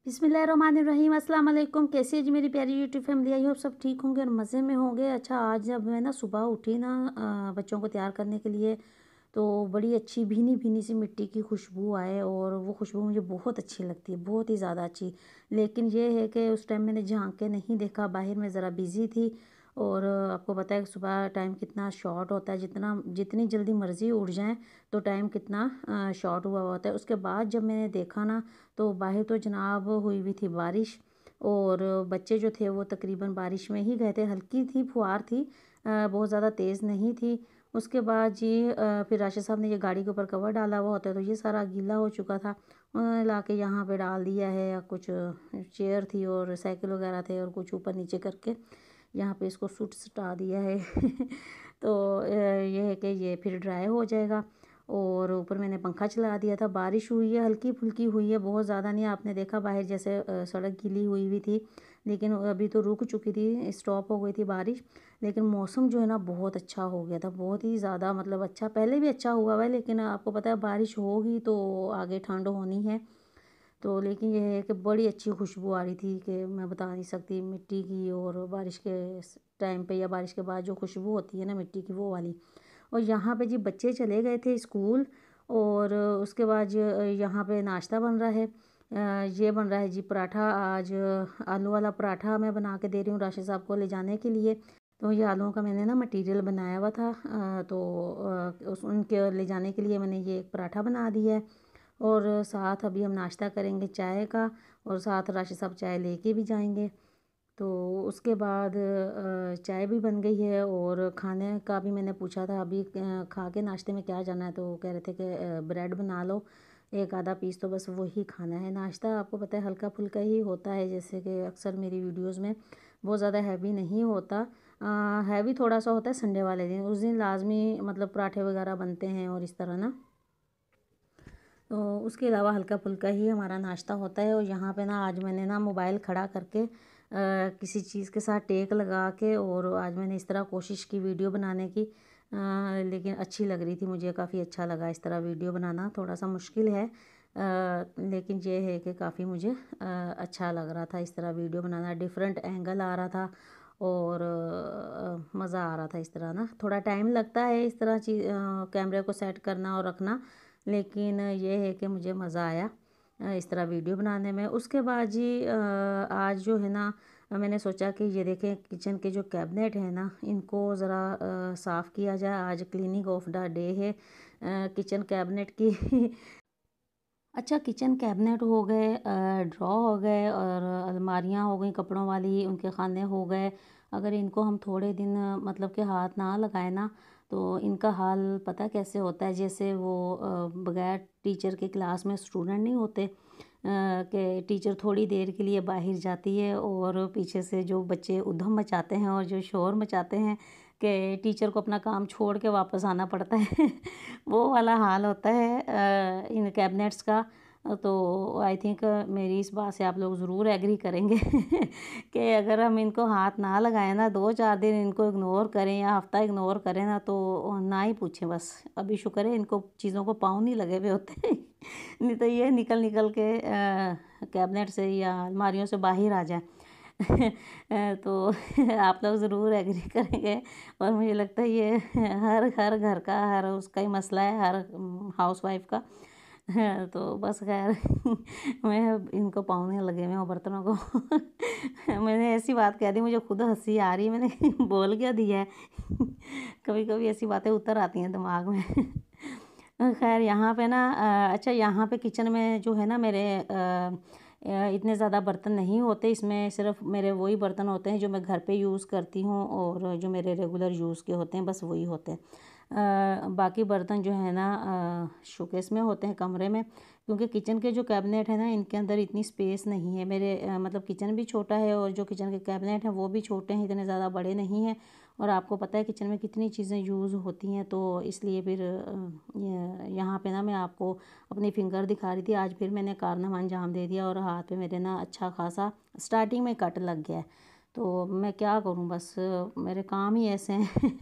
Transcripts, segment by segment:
बिस्मिल्लाहिर्रहमानिर्रहीम अस्सलाम वालेकुम। कैसी है जी मेरी प्यारी यूट्यूब फैमिली। आई होप सब ठीक होंगे और मज़े में होंगे। अच्छा, आज जब मैं ना सुबह उठी ना बच्चों को तैयार करने के लिए, तो बड़ी अच्छी भीनी भीनी सी मिट्टी की खुशबू आए और वो खुशबू मुझे बहुत अच्छी लगती है, बहुत ही ज़्यादा अच्छी। लेकिन ये है कि उस टाइम मैंने झांक के नहीं देखा, बाहर में ज़रा बिज़ी थी। और आपको पता है कि सुबह टाइम कितना शॉर्ट होता है, जितनी जल्दी मर्ज़ी उठ जाएं तो टाइम कितना शॉर्ट हुआ होता है। उसके बाद जब मैंने देखा ना, तो बाहर तो जनाब हुई हुई थी बारिश। और बच्चे जो थे वो तकरीबन बारिश में ही गए थे, हल्की थी फुहार थी, बहुत ज़्यादा तेज़ नहीं थी। उसके बाद जी फिर राशिद साहब ने ये गाड़ी के ऊपर कवर डाला हुआ होता है, तो ये सारा गीला हो चुका था। उन्होंने ला के यहाँ पे डाल दिया है, या कुछ चेयर थी और साइकिल वगैरह थे और कुछ ऊपर नीचे करके यहाँ पे इसको सूट सटा दिया है। तो ये है कि ये फिर ड्राई हो जाएगा। और ऊपर मैंने पंखा चला दिया था। बारिश हुई है, हल्की फुल्की हुई है, बहुत ज़्यादा नहीं। आपने देखा बाहर जैसे सड़क गीली हुई हुई थी, लेकिन अभी तो रुक चुकी थी, स्टॉप हो गई थी बारिश। लेकिन मौसम जो है ना बहुत अच्छा हो गया था, बहुत ही ज़्यादा मतलब अच्छा। पहले भी अच्छा हुआ हुआ है, लेकिन आपको पता है बारिश होगी तो आगे ठंड होनी है। तो लेकिन यह है कि बड़ी अच्छी खुशबू आ रही थी कि मैं बता नहीं सकती मिट्टी की। और बारिश के टाइम पे या बारिश के बाद जो खुशबू होती है ना मिट्टी की, वो वाली। और यहाँ पे जी बच्चे चले गए थे स्कूल। और उसके बाद यहाँ पे नाश्ता बन रहा है। ये बन रहा है जी पराठा। आज आलू वाला पराठा मैं बना के दे रही हूँ राशिद साहब को ले जाने के लिए। तो ये आलूओं का मैंने ना मटेरियल बनाया हुआ था, तो उनके ले जाने के लिए मैंने ये एक पराठा बना दिया है। और साथ अभी हम नाश्ता करेंगे चाय का, और साथ राशिद साहब चाय लेके भी जाएंगे। तो उसके बाद चाय भी बन गई है। और खाने का भी मैंने पूछा था अभी खा के नाश्ते में क्या जाना है, तो वो कह रहे थे कि ब्रेड बना लो एक आधा पीस, तो बस वही खाना है। नाश्ता आपको पता है हल्का फुल्का ही होता है, जैसे कि अक्सर मेरी वीडियोस में बहुत ज़्यादा हैवी नहीं होता। हैवी थोड़ा सा होता है संडे वाले दिन, उस दिन लाजमी मतलब पराठे वगैरह बनते हैं और इस तरह ना। तो उसके अलावा हल्का फुल्का ही हमारा नाश्ता होता है। और यहाँ पे ना आज मैंने ना मोबाइल खड़ा करके किसी चीज़ के साथ टेक लगा के, और आज मैंने इस तरह कोशिश की वीडियो बनाने की। लेकिन अच्छी लग रही थी मुझे, काफ़ी अच्छा लगा इस तरह वीडियो बनाना। थोड़ा सा मुश्किल है, लेकिन ये है कि काफ़ी मुझे अच्छा लग रहा था इस तरह वीडियो बनाना। डिफरेंट एंगल आ रहा था और मज़ा आ रहा था इस तरह ना। थोड़ा टाइम लगता है इस तरह चीज़ कैमरे को सेट करना और रखना, लेकिन ये है कि मुझे मज़ा आया इस तरह वीडियो बनाने में। उसके बाद जी आज जो है ना मैंने सोचा कि ये देखें किचन के जो कैबिनेट है ना, इनको ज़रा साफ़ किया जाए। आज क्लीनिंग ऑफ द डे है किचन कैबिनेट की। अच्छा, किचन कैबिनेट हो गए, ड्रॉ हो गए, और अलमारियाँ हो गई कपड़ों वाली, उनके खाने हो गए। अगर इनको हम थोड़े दिन मतलब के हाथ ना लगाए ना, तो इनका हाल पता कैसे होता है। जैसे वो बगैर टीचर के क्लास में स्टूडेंट नहीं होते, कि टीचर थोड़ी देर के लिए बाहर जाती है और पीछे से जो बच्चे उधम मचाते हैं और जो शोर मचाते हैं कि टीचर को अपना काम छोड़ के वापस आना पड़ता है। वो वाला हाल होता है इन कैबिनेट्स का। तो आई थिंक मेरी इस बात से आप लोग ज़रूर एग्री करेंगे कि अगर हम इनको हाथ ना लगाएं ना, 2-4 दिन इनको इग्नोर करें या हफ्ता इग्नोर करें ना, तो ना ही पूछें बस। अभी शुक्र है इनको चीज़ों को पाँव नहीं लगे हुए होते। नहीं तो ये निकल निकल के कैबिनेट से या अलमारियों से बाहर आ जाए। तो आप लोग ज़रूर एग्री करेंगे। और मुझे लगता है ये हर हर घर का, हर उसका ही मसला है, हर हाउसवाइफ का। तो बस खैर मैं अब इनको पाँव लगे हुए हैं बर्तनों को। मैंने ऐसी बात कह दी, मुझे खुद हंसी आ रही है, मैंने बोल क्या दिया है। कभी कभी ऐसी बातें उतर आती हैं दिमाग में। खैर यहाँ पे ना अच्छा, यहाँ पे किचन में जो है ना मेरे इतने ज़्यादा बर्तन नहीं होते। इसमें सिर्फ मेरे वही बर्तन होते हैं जो मैं घर पे यूज़ करती हूँ, और जो मेरे रेगुलर यूज़ के होते हैं बस वही होते हैं। बाकी बर्तन जो है ना शोकेस में होते हैं कमरे में, क्योंकि किचन के जो कैबिनेट है ना इनके अंदर इतनी स्पेस नहीं है। मेरे मतलब किचन भी छोटा है और जो किचन के कैबिनेट हैं वो भी छोटे हैं, इतने ज़्यादा बड़े नहीं हैं। और आपको पता है किचन में कितनी चीज़ें यूज़ होती हैं, तो इसलिए फिर यहाँ पे ना मैं आपको अपनी फिंगर दिखा रही थी। आज फिर मैंने कारनामा अंजाम दे दिया और हाथ पे मेरे ना अच्छा खासा स्टार्टिंग में कट लग गया है। तो मैं क्या करूँ, बस मेरे काम ही ऐसे हैं।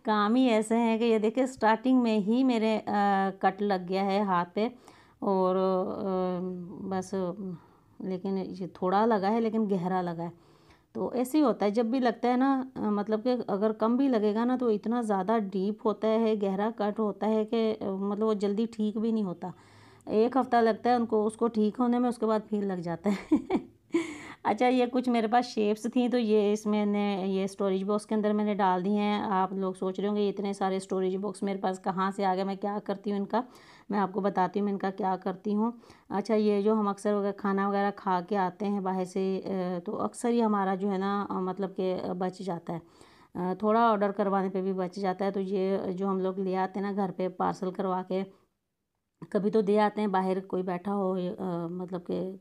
काम ही ऐसे हैं कि ये देखिए स्टार्टिंग में ही मेरे कट लग गया है हाथ पे। और बस लेकिन ये थोड़ा लगा है लेकिन गहरा लगा है। तो ऐसे ही होता है जब भी लगता है ना, मतलब कि अगर कम भी लगेगा ना तो इतना ज़्यादा डीप होता है, गहरा कट होता है कि मतलब वो जल्दी ठीक भी नहीं होता। 1 हफ़्ता लगता है उनको उसको ठीक होने में, उसके बाद फिर लग जाता है। अच्छा, ये कुछ मेरे पास शेप्स थी तो ये मैंने ये स्टोरेज बॉक्स के अंदर मैंने डाल दी हैं। आप लोग सोच रहे होंगे इतने सारे स्टोरेज बॉक्स मेरे पास कहाँ से आ गए, मैं क्या करती हूँ इनका, मैं आपको बताती हूँ मैं इनका क्या करती हूँ। अच्छा, ये जो हम अक्सर खाना वगैरह खा के आते हैं बाहर से, तो अक्सर ही हमारा जो है ना मतलब कि बच जाता है। थोड़ा ऑर्डर करवाने पे भी बच जाता है। तो ये जो हम लोग ले आते हैं ना घर पे पार्सल करवा के, कभी तो दे आते हैं बाहर कोई बैठा हो, मतलब कि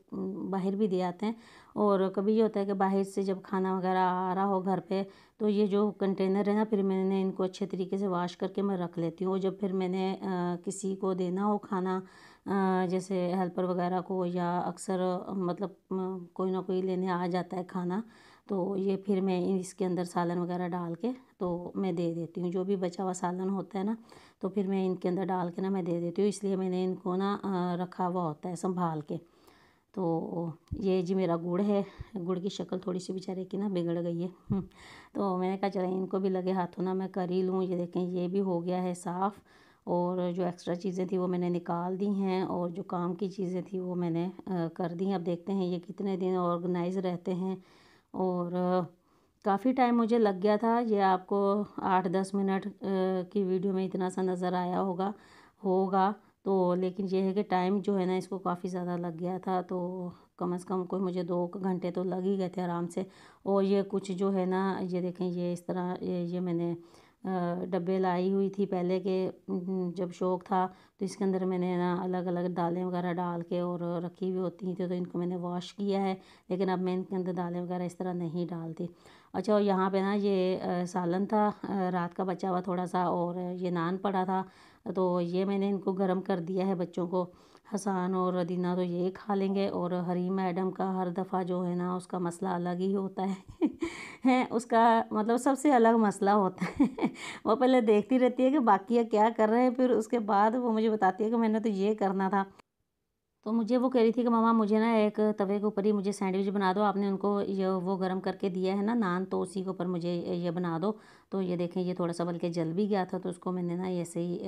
बाहर भी दे आते हैं। और कभी ये होता है कि बाहर से जब खाना वगैरह आ रहा हो घर पे, तो ये जो कंटेनर है ना, फिर मैंने इनको अच्छे तरीके से वॉश करके मैं रख लेती हूँ। जब फिर मैंने किसी को देना हो खाना, जैसे हेल्पर वगैरह को, या अक्सर मतलब कोई ना कोई लेने आ जाता है खाना, तो ये फिर मैं इसके अंदर सालन वगैरह डाल के तो मैं दे देती हूँ। जो भी बचा हुआ सालन होता है ना, तो फिर मैं इनके अंदर डाल के ना मैं दे देती हूँ। इसलिए मैंने इनको ना रखा हुआ होता है संभाल के। तो ये जी मेरा गुड़ है, गुड़ की शक्ल थोड़ी सी बेचारे की ना बिगड़ गई है। तो मैंने कहा चलो इनको भी लगे हाथों ना मैं कर ही लूँ। ये देखें ये भी हो गया है साफ़, और जो एक्स्ट्रा चीज़ें थी वो मैंने निकाल दी हैं, और जो काम की चीज़ें थी वो मैंने कर दी हैं। अब देखते हैं ये कितने दिन ऑर्गेनाइज रहते हैं। और काफ़ी टाइम मुझे लग गया था। ये आपको 8-10 मिनट की वीडियो में इतना सा नज़र आया होगा होगा तो लेकिन ये है कि टाइम जो है ना इसको काफ़ी ज़्यादा लग गया था। तो कम से कम कोई मुझे 2 घंटे तो लग ही गए थे आराम से। और ये कुछ जो है ना, ये देखें ये इस तरह ये मैंने डब्बे लाई हुई थी पहले के, जब शौक़ था तो इसके अंदर मैंने ना अलग अलग दालें वगैरह डाल के और रखी हुई होती थी। तो इनको मैंने वॉश किया है, लेकिन अब मैं इनके अंदर दालें वगैरह इस तरह नहीं डालती। अच्छा, और यहाँ पे ना ये सालन था रात का बचा हुआ थोड़ा सा, और ये नान पड़ा था, तो ये मैंने इनको गर्म कर दिया है बच्चों को। हसन और रदीना तो ये खा लेंगे, और हरी मैडम का हर दफ़ा जो है ना उसका मसला अलग ही होता है। है उसका मतलब सबसे अलग मसला होता है। वो पहले देखती रहती है कि बाकी क्या कर रहे हैं, फिर उसके बाद वो मुझे बताती है कि मैंने तो ये करना था। तो मुझे वो कह रही थी कि मम्मा मुझे ना एक तवे के ऊपर ही मुझे सैंडविच बना दो, आपने उनको ये वो गरम करके दिया है ना नान, तो उसी के ऊपर मुझे ये बना दो। तो ये देखें ये थोड़ा सा बल्कि जल भी गया था, तो उसको मैंने ना ऐसे ही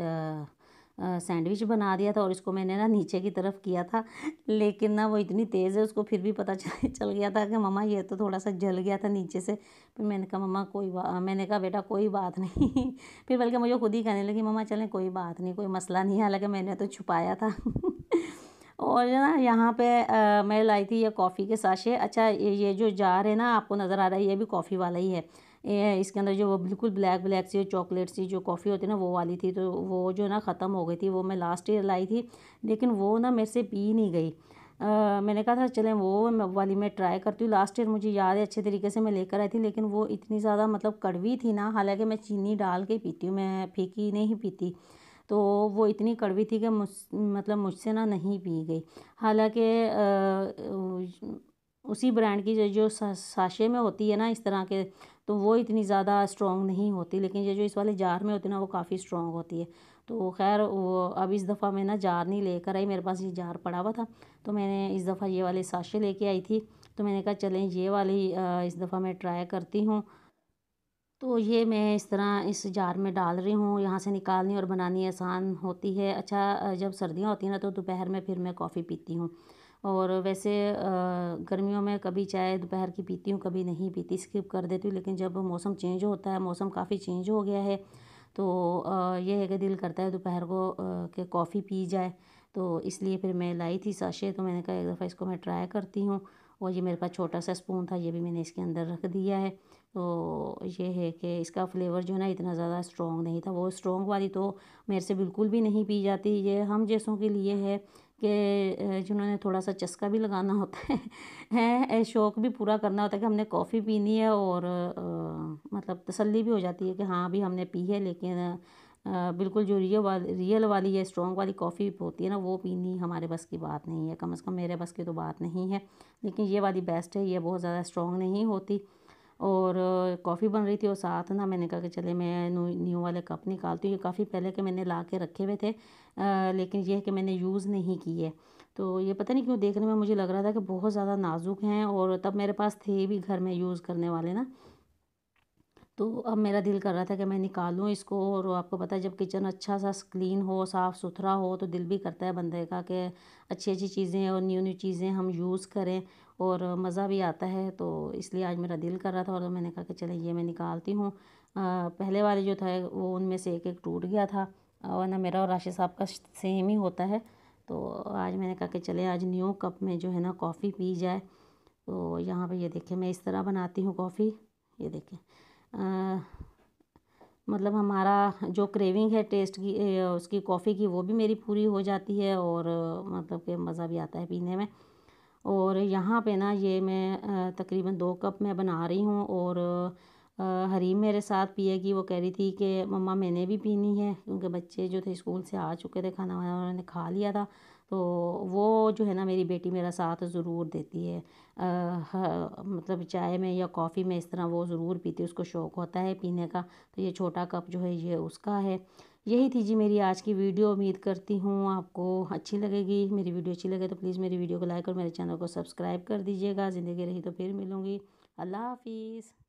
सैंडविच बना दिया था, और इसको मैंने ना नीचे की तरफ किया था। लेकिन ना वो इतनी तेज़ है, उसको फिर भी पता चल गया था कि मम्मा ये तो थोड़ा सा जल गया था नीचे से। फिर मैंने कहा मम्मा मैंने कहा बेटा कोई बात नहीं। फिर बल्कि मुझे खुद ही कहने लगी मम्मा चलें कोई बात नहीं, कोई मसला नहीं है, हालांकि मैंने तो छुपाया था। और ना यहाँ पे मैं लाई थी ये कॉफ़ी के साशे। अच्छा, ये जो जार है ना आपको नज़र आ रहा है, ये भी कॉफ़ी वाला ही है। ये इसके अंदर जो वो बिल्कुल ब्लैक ब्लैक सी चॉकलेट सी जो कॉफ़ी होती है ना वो वाली थी, तो वो जो ना ख़त्म हो गई थी। वो मैं लास्ट ईयर लाई थी, लेकिन वो ना मेरे से पी नहीं गई। मैंने कहा था चलें वो वाली मैं ट्राई करती हूँ। लास्ट ईयर मुझे याद है अच्छे तरीके से मैं लेकर आई थी, लेकिन वो इतनी ज़्यादा मतलब कड़वी थी ना, हालांकि मैं चीनी डाल के पीती हूँ, मैं फीकी नहीं पीती। तो वो इतनी कड़वी थी कि मतलब मुझसे ना नहीं पी गई। हालांकि उसी ब्रांड की जो साशे में होती है ना इस तरह के, तो वो इतनी ज़्यादा स्ट्रॉन्ग नहीं होती, लेकिन ये जो इस वाले जार में होती है ना वो काफ़ी स्ट्रॉन्ग होती है। तो खैर वो अब इस दफ़ा मैं ना जार नहीं लेकर आई, मेरे पास ये जार पड़ा हुआ था, तो मैंने इस दफ़ा ये वाले साशे लेके आई थी। तो मैंने कहा चलें ये वाली इस दफ़ा मैं ट्राई करती हूँ। तो ये मैं इस तरह इस जार में डाल रही हूँ, यहाँ से निकालनी और बनानी आसान होती है। अच्छा, जब सर्दियाँ होती हैं ना तो दोपहर में फिर मैं कॉफ़ी पीती हूँ, और वैसे गर्मियों में कभी चाय दोपहर की पीती हूँ, कभी नहीं पीती, स्किप कर देती हूँ। लेकिन जब मौसम चेंज होता है, मौसम काफ़ी चेंज हो गया है, तो ये है कि दिल करता है दोपहर को कि कॉफ़ी पी जाए। तो इसलिए फिर मैं लाई थी साशे, तो मैंने कहा एक दफ़ा इसको मैं ट्राई करती हूँ। और ये मेरे पास छोटा सा स्पून था, ये भी मैंने इसके अंदर रख दिया है। तो ये है कि इसका फ्लेवर जो है ना इतना ज़्यादा स्ट्रॉन्ग नहीं था। वो स्ट्रॉन्ग वाली तो मेरे से बिल्कुल भी नहीं पी जाती। ये हम जैसों के लिए है कि जिन्होंने थोड़ा सा चस्का भी लगाना होता है शौक़ भी पूरा करना होता है कि हमने कॉफ़ी पीनी है, और मतलब तसल्ली भी हो जाती है कि हाँ अभी हमने पी है। लेकिन बिल्कुल जो रियल वाली है स्ट्रॉन्ग वाली कॉफ़ी होती है ना वो पीनी हमारे बस की बात नहीं है, कम से कम मेरे बस की तो बात नहीं है। लेकिन ये वाली बेस्ट है, ये बहुत ज़्यादा स्ट्रॉन्ग नहीं होती। और कॉफ़ी बन रही थी, और साथ ना मैंने कहा कि चले मैं न्यू वाले कप निकालती हूँ। ये काफ़ी पहले के मैंने ला के रखे हुए थे, लेकिन ये है कि मैंने यूज़ नहीं की है। तो ये पता नहीं क्यों देखने में मुझे लग रहा था कि बहुत ज़्यादा नाज़ुक हैं, और तब मेरे पास थे भी घर में यूज़ करने वाले ना। तो अब मेरा दिल कर रहा था कि मैं निकालूँ इसको, और आपको पता है जब किचन अच्छा सा क्लीन हो, साफ़ सुथरा हो, तो दिल भी करता है बंदे का कि अच्छी अच्छी चीज़ें और न्यू न्यू चीज़ें हम यूज़ करें, और मज़ा भी आता है। तो इसलिए आज मेरा दिल कर रहा था, और मैंने कहा कि चलें ये मैं निकालती हूँ। पहले वाले जो था वो उनमें से एक एक टूट गया था, वरना मेरा और राशिद साहब का सेम ही होता है। तो आज मैंने कहा कि चले आज न्यू कप में जो है ना कॉफ़ी पी जाए। तो यहाँ पे ये देखिए मैं इस तरह बनाती हूँ कॉफ़ी। ये देखें, अ, मतलब हमारा जो क्रेविंग है टेस्ट की, उसकी कॉफ़ी की, वो भी मेरी पूरी हो जाती है, और मतलब कि मज़ा भी आता है पीने में। और यहाँ पे ना ये मैं तकरीबन 2 कप मैं बना रही हूँ, और हरीम मेरे साथ पिएगी। वो कह रही थी कि मम्मा मैंने भी पीनी है, क्योंकि बच्चे जो थे स्कूल से आ चुके थे, खाना वाना उन्होंने खा लिया था। तो वो जो है ना मेरी बेटी मेरा साथ ज़रूर देती है, मतलब चाय में या कॉफ़ी में, इस तरह वो ज़रूर पीती है, उसको शौक़ होता है पीने का। तो ये छोटा कप जो है ये उसका है। यही थी जी मेरी आज की वीडियो। उम्मीद करती हूँ आपको अच्छी लगेगी। मेरी वीडियो अच्छी लगे तो प्लीज़ मेरी वीडियो को लाइक और मेरे चैनल को सब्सक्राइब कर दीजिएगा। ज़िंदगी रही तो फिर मिलूँगी। अल्लाह हाफ़िज़।